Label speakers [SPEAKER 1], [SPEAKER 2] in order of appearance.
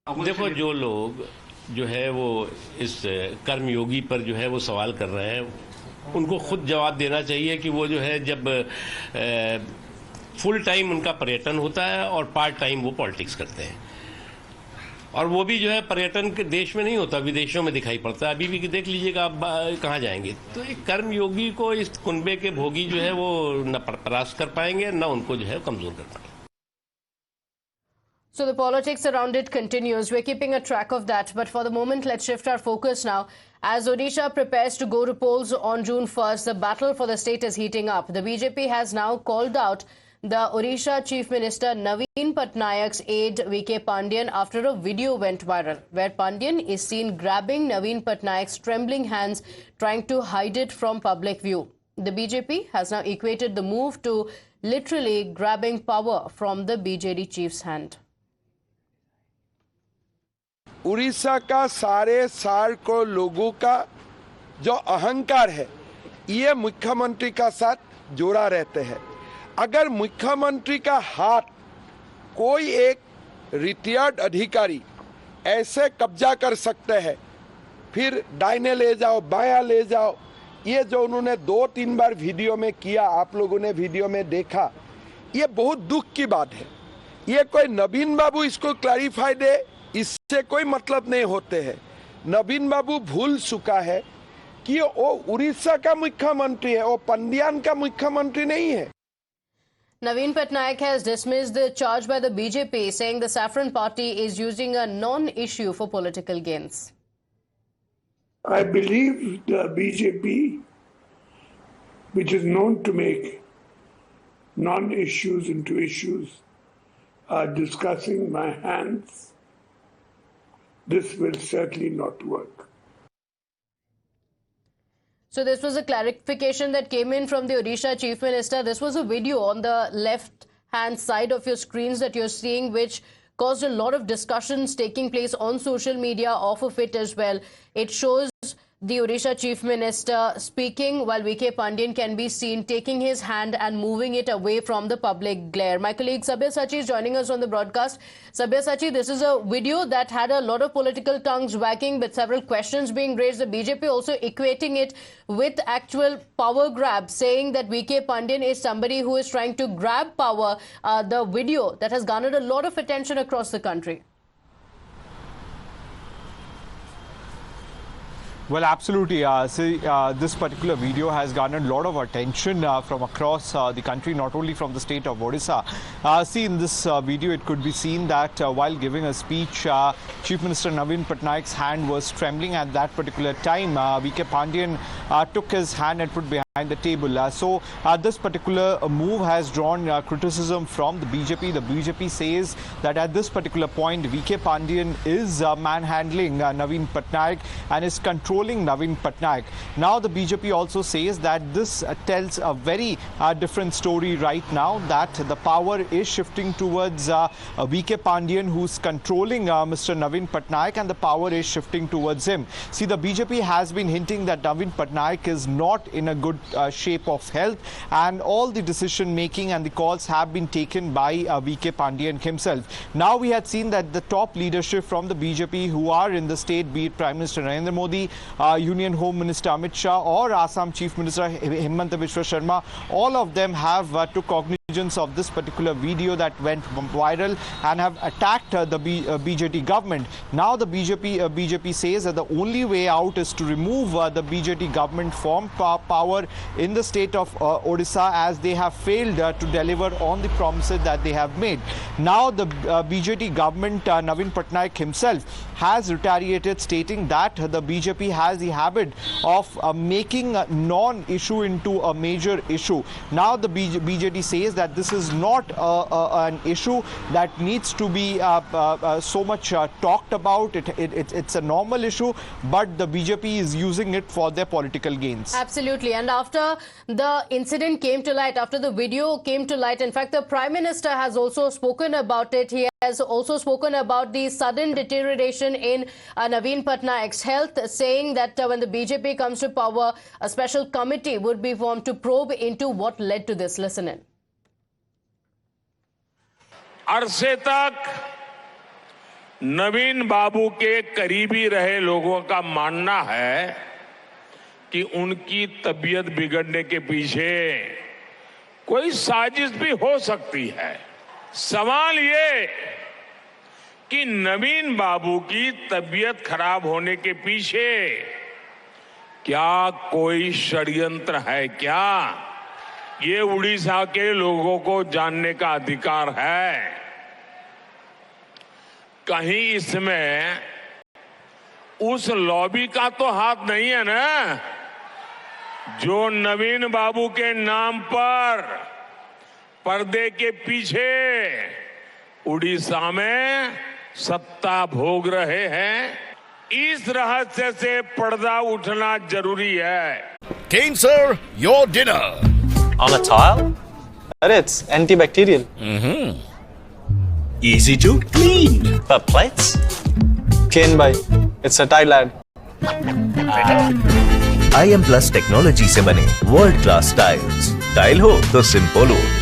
[SPEAKER 1] देखो, जो लोग जो है वो इस कर्मयोगी पर जो है वो सवाल कर रहे हैं, उनको खुद जवाब देना चाहिए कि वो जो है जब फुल टाइम उनका पर्यटन होता है और पार्ट टाइम वो पॉलिटिक्स करते हैं, और वो भी जो है पर्यटन के देश में नहीं होता, विदेशों में दिखाई पड़ता है। अभी भी देख लीजिएगा आप कहाँ जाएंगे, तो एक कर्मयोगी को इस कुनबे के भोगी जो है वो न परास्त कर पाएंगे, न उनको जो है कमजोर कर पाएंगे।
[SPEAKER 2] So the politics around it continues. We're keeping a track of that. But for the moment, let's shift our focus now. As Odisha prepares to go to polls on June 1st, the battle for the state is heating up. The BJP has now called out the Odisha Chief Minister Naveen Patnaik's aide VK Pandian after a video went viral, where Pandian is seen grabbing Naveen Patnaik's trembling hands, trying to hide it from public view. The BJP has now equated the move to literally grabbing power from the BJD chief's hand.
[SPEAKER 3] Orissa का सारे को लोगों का जो अहंकार है, ये मुख्यमंत्री का साथ जोड़ा रहते हैं। अगर मुख्यमंत्री का हाथ कोई एक रिटायर्ड अधिकारी ऐसे कब्जा कर सकते हैं, फिर दाहिने ले जाओ, बायां ले जाओ, ये जो उन्होंने 2-3 बार वीडियो में किया, आप लोगों ने वीडियो में देखा, ये बहुत दुख की बात है। ये कोई नवीन बाबू इसको क्लैरिफाई दे, इससे कोई मतलब नहीं होते हैं। नवीन बाबू भूल चुका है कि वो उड़ीसा का मुख्यमंत्री है, वो पंडियान का मुख्यमंत्री नहीं है।
[SPEAKER 2] Naveen Patnaik has dismissed the charge by the BJP, saying the Saffron Party is using a non-issue for political gains.
[SPEAKER 4] I believe the BJP, which is known to make non-issues into issues, are discussing my hands. This will certainly not work.
[SPEAKER 2] So this was a clarification that came in from the Odisha Chief Minister. This was a video on the left-hand side of your screens that you're seeing, which caused a lot of discussions taking place on social media off of it as well. It shows the Odisha Chief Minister speaking while VK Pandian can be seen taking his hand and moving it away from the public glare. My colleague Sabya Sachi is joining us on the broadcast. Sabya Sachi, this is a video that had a lot of political tongues wagging with several questions being raised. The BJP also equating it with actual power grab, saying that VK Pandian is somebody who is trying to grab power. The video that has garnered a lot of attention across the country.
[SPEAKER 5] Well, absolutely. This particular video has garnered a lot of attention from across the country, not only from the state of Odisha. See, in this video, it could be seen that while giving a speech, Chief Minister Naveen Patnaik's hand was trembling at that particular time. VK Pandian took his hand and put behind the table. So this particular move has drawn criticism from the BJP. The BJP says that at this particular point, VK Pandian is manhandling Naveen Patnaik and is controlling Naveen Patnaik. Now the BJP also says that this tells a very different story right now, that the power is shifting towards VK Pandian, who's controlling Mr. Naveen Patnaik, and the power is shifting towards him. See, the BJP has been hinting that Naveen Patnaik is not in a good shape of health, and all the decision making and the calls have been taken by VK Pandian himself. Now we had seen that the top leadership from the BJP who are in the state, be it Prime Minister Narendra Modi, Union Home Minister Amit Shah, or Assam Chief Minister Himanta Biswa Sharma, all of them have took cognizance of this particular video that went viral and have attacked the BJP government. Now the BJP says that the only way out is to remove the BJP government from power in the state of Odisha, as they have failed to deliver on the promises that they have made. Now the BJP government, Naveen Patnaik himself, has retaliated, stating that the BJP has the habit of making a non-issue into a major issue. Now the BJP says that this is not an issue that needs to be so much talked about. It's a normal issue, but the BJP is using it for their political gains.
[SPEAKER 2] Absolutely. And after the incident came to light, after the video came to light, in fact, the Prime Minister has also spoken about it. He has also spoken about the sudden deterioration in Naveen Patnaik's health, saying that when the BJP comes to power, a special committee would be formed to probe into what led to this. Listen in.
[SPEAKER 6] अरसे तक नवीन बाबू के करीबी रहे लोगों का मानना है कि उनकी तबीयत बिगड़ने के पीछे कोई साजिश भी हो सकती है। सवाल ये कि नवीन बाबू की तबीयत खराब होने के पीछे क्या कोई षड्यंत्र है क्या? ये उड़ीसा के लोगों को जानने का अधिकार है। कहीं इसमें उस लॉबी का तो हाथ नहीं है ना, जो नवीन बाबू के नाम पर पर्दे के पीछे उड़ीसा में सत्ता भोग रहे हैं। इस रहस्य से पर्दा उठना जरूरी है।
[SPEAKER 7] Kane sir, your dinner.
[SPEAKER 8] On a tile? It's antibacterial.
[SPEAKER 7] Easy to clean.
[SPEAKER 8] But plates? Kane bhai, it's a tile ad.
[SPEAKER 7] IM Plus technology से बने वर्ल्ड क्लास टाइल्स। टाइल हो तो सिंपल हो।